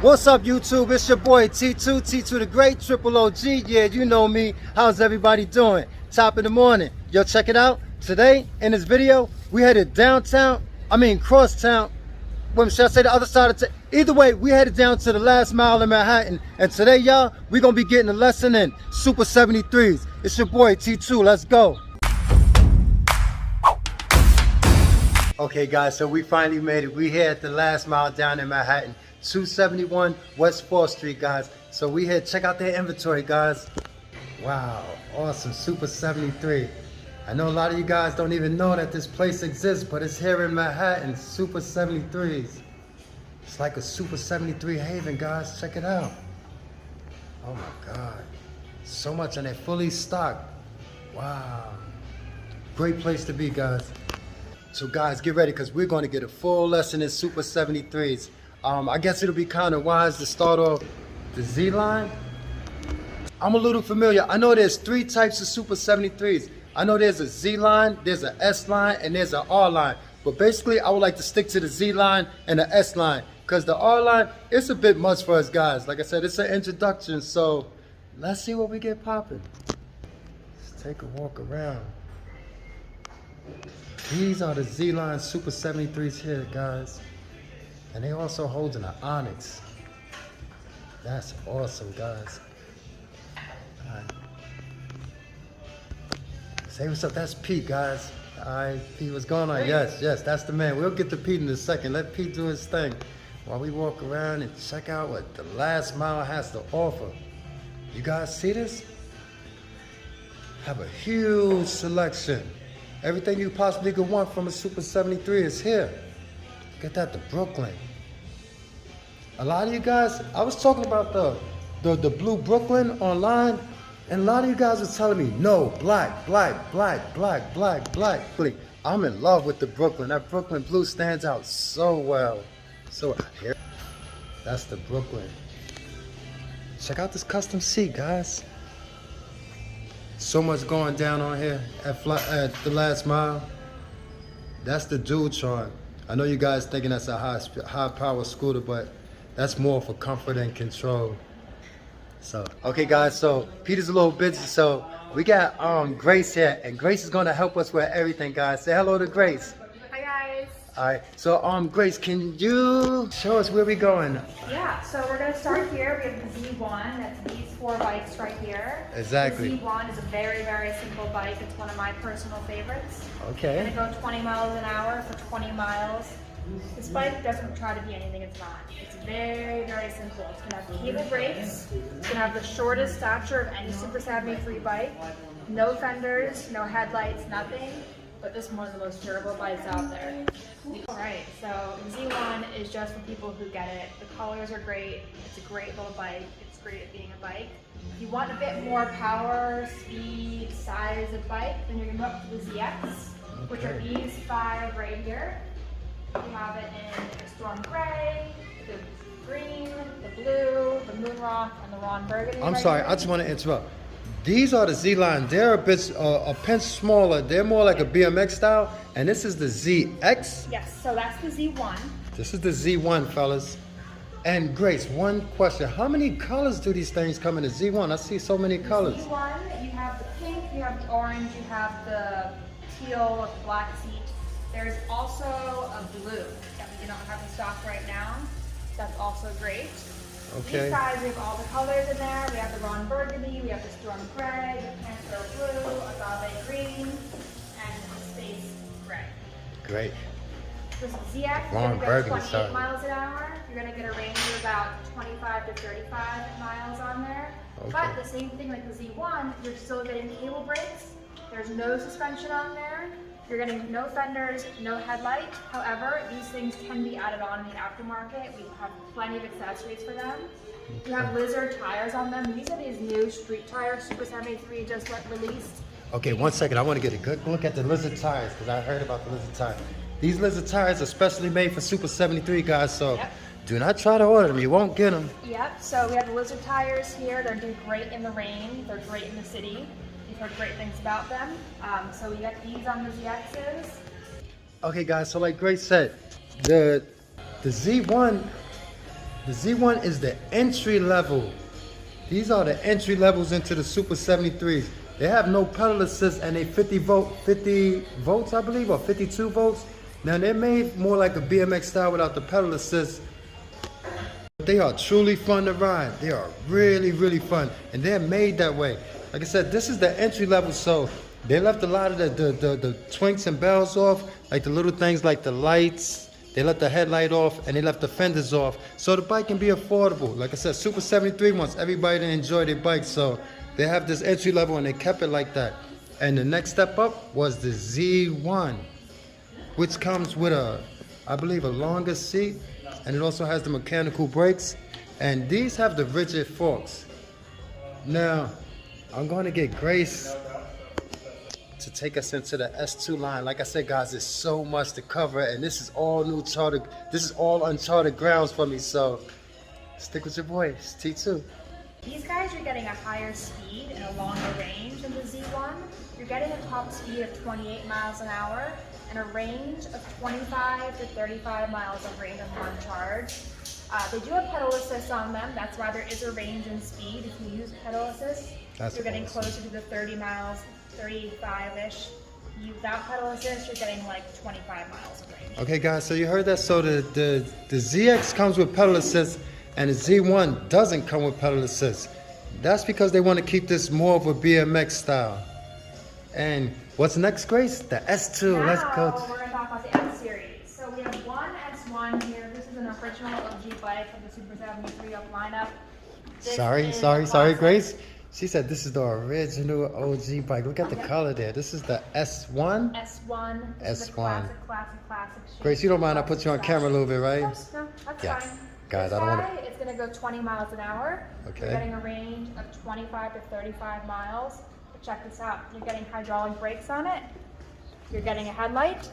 What's up, YouTube? It's your boy T2 the Great, Triple OG. Yeah, you know me. How's everybody doing? Top of the morning. Yo, check it out. Today, in this video, we headed downtown. Crosstown. Well, should I say the other side of town? Either way, we headed down to the last mile in Manhattan. And today, y'all, we're going to be getting a lesson in Super 73s. It's your boy T2. Let's go. Okay, guys, so we finally made it. We here at the last mile down in Manhattan. 271 West 4th Street, guys. So we here, check out their inventory, guys. Wow, awesome, Super 73. I know a lot of you guys don't even know that this place exists, but it's here in Manhattan, Super 73s. It's like a Super 73 haven, guys. Check it out. Oh my God. So much, and they're fully stocked. Wow. Great place to be, guys. So guys, get ready, because we're going to get a full lesson in Super 73s. I guess it'll be kind of wise to start off the Z line. I'm a little familiar. I know there's 3 types of Super 73s. I know there's a Z line, there's an S line, and there's an R line. But basically, I would like to stick to the Z line and the S line, because the R line, it's a bit much for us guys. Like I said, it's an introduction, so let's see what we get popping. Let's take a walk around. These are the Z line Super 73s here, guys. And they also holding an Onyx. That's awesome, guys. All right. Say what's up. That's Pete, guys. All right, Pete, what's going on? Yes, that's the man. We'll get to Pete in a second. Let Pete do his thing while we walk around and check out what the last mile has to offer. You guys see this? Have a huge selection. Everything you possibly could want from a Super 73 is here. Get that to Brooklyn. A lot of you guys, I was talking about the blue Brooklyn online, and a lot of you guys were telling me, no, black. I'm in love with the Brooklyn. That Brooklyn blue stands out so well. So here, that's the Brooklyn. Check out this custom seat, guys. So much going down on here at the last mile. That's the dual charge. I know you guys thinking that's a high power scooter, but that's more for comfort and control. So, okay guys, so Peter's a little busy, so we got Grace here, and Grace is gonna help us with everything, guys. Say hello to Grace. Hi guys. All right, so Grace, can you show us where we going? Yeah, so we're gonna start here. We have the Z1, that's these 4 bikes right here. Exactly. The Z1 is a very, very simple bike. It's one of my personal favorites. Okay. It's gonna go 20 miles an hour for 20 miles. This bike doesn't try to be anything it's not. It's very, very simple. It's gonna have cable brakes. It's gonna have the shortest stature of any Super 73 bike. No fenders, no headlights, nothing. But this is one of the most durable bikes out there. Alright, so the Z1 is just for people who get it. The colors are great. It's a great little bike. It's great at being a bike. If you want a bit more power, speed, size of bike, then you're gonna go up to the ZX, which are these 5 right here. We have it in the Storm Gray, the green, the blue, the Moonrock, and the Ron Burgundy. I'm sorry, I just want to interrupt. These are the Z-Line. They're a pinch smaller. They're more like a BMX style. And this is the ZX? Yes, so that's the Z1. This is the Z1, fellas. And Grace, one question. How many colors do these things come in the Z1? I see so many colors. Z1, you have the pink, you have the orange, you have the teal with the black seat. There's also a blue that we do not have in stock right now. That's also great. Okay. These guys, we have all the colors in there. We have the Ron Burgundy, we have the Storm Gray, the Panther Blue, Agave Green, and the Space Gray. Great. This ZX, you're Ron going to Burgundy, get 28 miles an hour. You're going to get a range of about 25 to 35 miles on there. Okay. But the same thing like the Z1, you're still getting cable brakes. There's no suspension on there. You're getting no fenders, no headlight. However, these things can be added on in the aftermarket. We have plenty of accessories for them. We have Lizard tires on them. These are these new street tires, Super 73 just released. Okay, one second. I want to get a good look at the Lizard tires, because I heard about the Lizard tires. These Lizard tires are specially made for Super 73, guys, so do not try to order them. You won't get them. Yep, so we have the Lizard tires here. They're doing great in the rain. They're great in the city. We've heard great things about them. So we got these on the ZXs. Okay, guys, so like Grace said, the Z1 The Z1 is the entry level. These are the entry levels into the Super 73s. They have no pedal assist and they 50 volts, I believe, or 52 volts. Now they're made more like a BMX style without the pedal assist. They are truly fun to ride. They are really, really fun. And they're made that way. Like I said, this is the entry level, so they left a lot of the twinks and bells off, like the little things like the lights. They left the headlight off and they left the fenders off, so the bike can be affordable. Like I said, Super 73 wants everybody to enjoy their bike, so they have this entry level and they kept it like that. And the next step up was the Z1, which comes with I believe a longer seat, and it also has the mechanical brakes, and these have the rigid forks. Now, I'm going to get Grace to take us into the S2 line. Like I said, guys, there's so much to cover, and this is all uncharted grounds for me, so stick with your boy. It's T2. These guys, you're getting a higher speed and a longer range than the Z1. You're getting a top speed of 28 miles an hour and a range of 25 to 35 miles of range on one charge. They do have pedal assist on them. That's why there is a range in speed if you use pedal assist. You're getting closer to the 30 miles, 35-ish. Without pedal assist, you're getting like 25 miles of range. Okay, guys, so you heard that. So the ZX comes with pedal assist, and the Z1 doesn't come with pedal assist. That's because they want to keep this more of a BMX style. And what's next, Grace? The S2. Now, Let's go. We're going to talk about the S series. So we have one S1 here. This is an original OG bike from the Super 73 up lineup. Sorry, Grace. She said this is the original OG bike. Look at the color there. This is the S1? S1. This is the classic shape. Grace, you don't mind I put you on camera a little bit, right? No, that's fine. Guys, this I don't want to... It's going to go 20 miles an hour. Okay. You're getting a range of 25 to 35 miles. But check this out. You're getting hydraulic brakes on it. You're getting a headlight.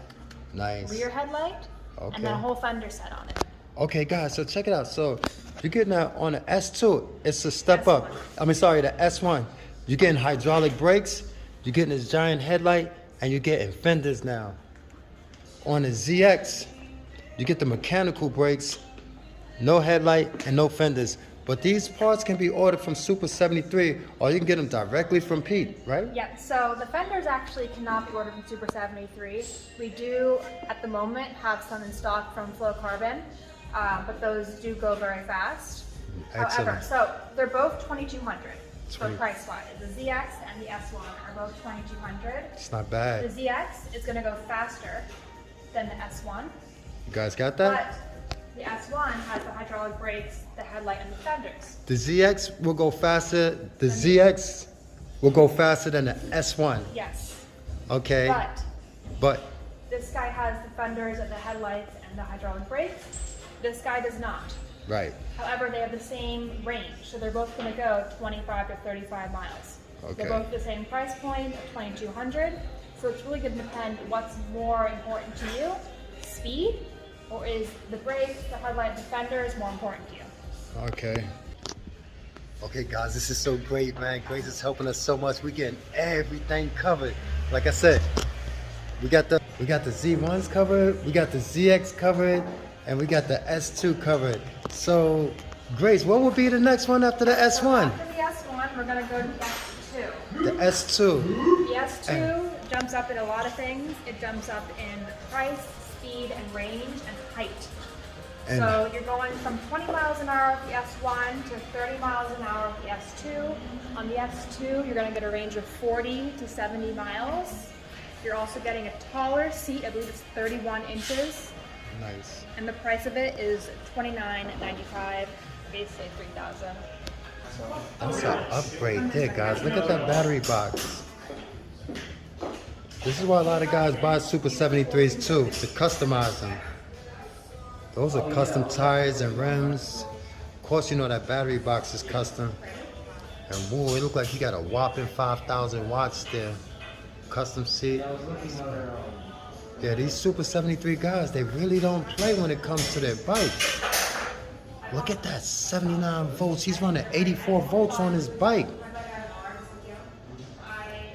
Nice. Rear headlight. Okay. And then a whole fender set on it. Okay, guys, so check it out. So you're getting that on the S2. It's a step up. The S1. You're getting hydraulic brakes. You're getting this giant headlight. And you're getting fenders now. On the ZX, you get the mechanical brakes, no headlight, and no fenders. But these parts can be ordered from Super 73, or you can get them directly from Pete, right? Yeah, so the fenders actually cannot be ordered from Super 73. We do, at the moment, have some in stock from Flow Carbon, but those do go very fast. Excellent. However, so they're both 2,200 for price-wise. The ZX and the S1 are both 2,200. It's not bad. The ZX is going to go faster than the S1. You guys got that? But the S1 has the hydraulic brakes, the headlight, and the fenders. The ZX will go faster. The ZX will go faster than the S1. Yes. Okay. But this guy has the fenders and the headlights and the hydraulic brakes. This guy does not. right. However, they have the same range, so they're both going to go 25 to 35 miles. Okay. They're both the same price point, 2,200. So it's really going to depend what's more important to you, speed, or is the brakes, the headlight, the fenders more important to you? Okay. Okay, guys, this is so great, man. Grace is helping us so much. We're getting everything covered. Like I said, we got the Z1s covered, we got the ZX covered, and we got the S2 covered. So, Grace, what will be the next one after the S1? After the S1, we're going to go to the S2. The S2. The S2 jumps up in a lot of things. It jumps up in price, speed, and range, and height. And so you're going from 20 miles an hour with the S1 to 30 miles an hour with the S2. On the S2, you're going to get a range of 40 to 70 miles. You're also getting a taller seat. I believe it's 31 inches. nice. And the price of it is $29.95, basically $3,000. That's an upgrade there, guys. Look at that battery box. This is why a lot of guys buy Super 73s too, to customize them. Those are custom tires and rims. Of course, you know that battery box is custom. And whoa, it looked like he got a whopping 5,000 watts there. Custom seat. Yeah, these Super 73 guys, they really don't play when it comes to their bikes. Look at that, 79 volts. He's running 84 volts on his bike.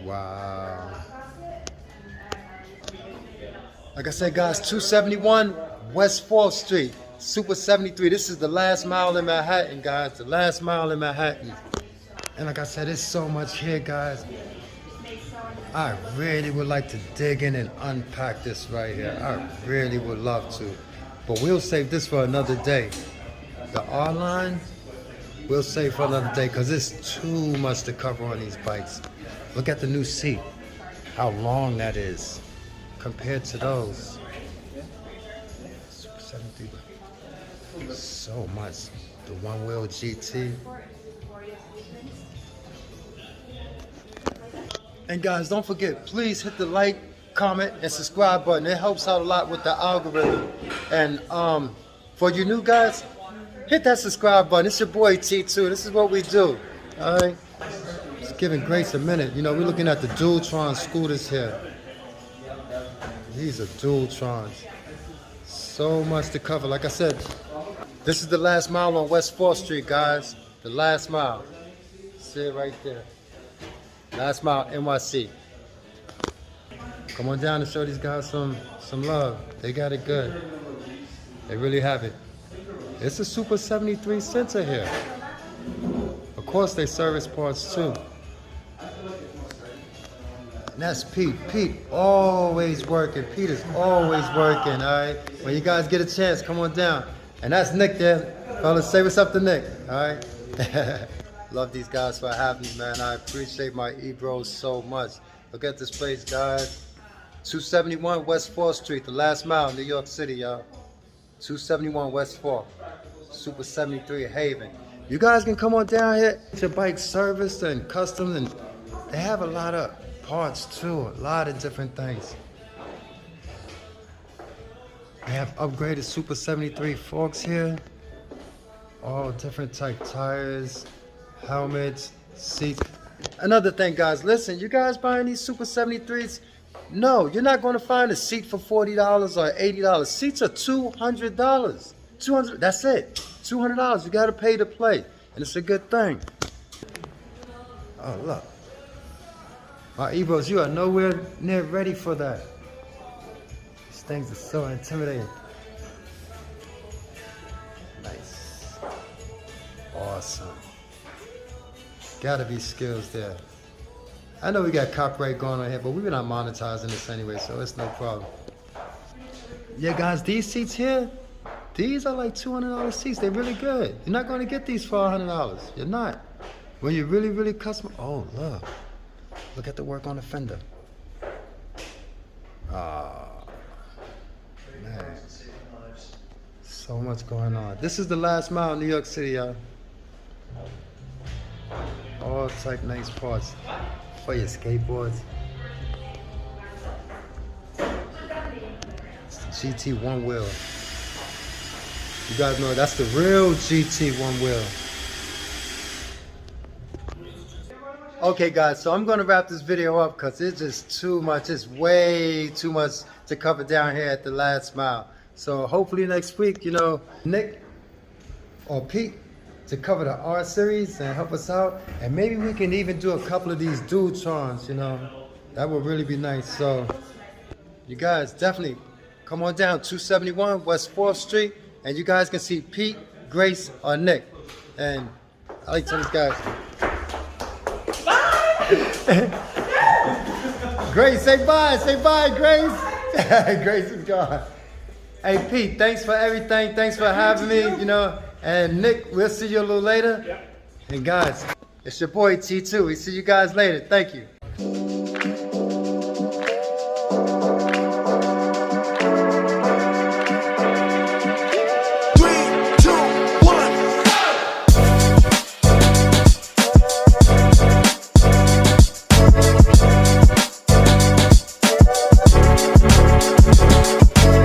Wow. Like I said, guys, 271 West 4th Street. Super 73. This is the last mile in Manhattan, guys. The last mile in Manhattan. And like I said, there's so much here, guys. I really would like to dig in and unpack this right here. I really would love to. But we'll save this for another day. The R-line, we'll save for another day because it's too much to cover on these bikes. Look at the new seat. How long that is compared to those. Super 73. So much. The one-wheel GT. And guys, don't forget, please hit the like, comment, and subscribe button. It helps out a lot with the algorithm. And for you new guys, hit that subscribe button. It's your boy T2. This is what we do. All right. Just giving Grace a minute. You know, we're looking at the Dualtron scooters here. These are Dualtrons. So much to cover. Like I said, this is the last mile on West 4th Street, guys. The last mile. See it right there. Last Mile NYC. Come on down and show these guys some love. They got it good. They really have it. It's a Super 73 center here. Of course, they service parts too. And that's Pete. Pete always working. Pete is always working, all right? When you guys get a chance, come on down. And that's Nick there. Fellas, say what's up to Nick, all right? Love these guys for having me, man. I appreciate my e-bros so much. Look at this place, guys. 271 West 4th Street, the last mile, New York City, y'all. 271 West 4th. Super 73 Haven. You guys can come on down here, get your bike serviced and custom, and they have a lot of parts too, a lot of different things. They have upgraded Super 73 forks here. All different type tires, helmets, seats. Another thing, guys, listen, you guys buying these Super 73s, no, you're not going to find a seat for $40 or $80. Seats are $200. $200, that's it. $200. You got to pay to play, and it's a good thing. Oh, look. My e-bros, you are nowhere near ready for that. These things are so intimidating. Nice. Awesome. Gotta be skills there. I know we got copyright going on here, but we're not monetizing this anyway, so it's no problem. Yeah, guys, these seats here, these are like $200 seats. They're really good. You're not going to get these for $100. You're not. When you really, really custom. Oh, look. Look at the work on the fender. Ah, man. So much going on. This is the last mile in New York City, y'all. All type nice parts for your skateboards. It's the GT one wheel. You guys know that's the real GT one wheel. Okay guys, so I'm gonna wrap this video up because it's just too much. It's way too much to cover down here at the last mile. So hopefully next week, you know, Nick or Pete to cover the R series and help us out. And maybe we can even do a couple of these Dualtrons, you know. That would really be nice. So you guys definitely come on down 271 West 4th Street and you guys can see Pete, Grace, or Nick. And I like to tell these guys. Grace, say bye, Grace. Grace is gone. Hey Pete, thanks for everything. Thanks for having me, you know. And Nick, we'll see you a little later. Yep. And guys, it's your boy T2. We see you guys later. Thank you.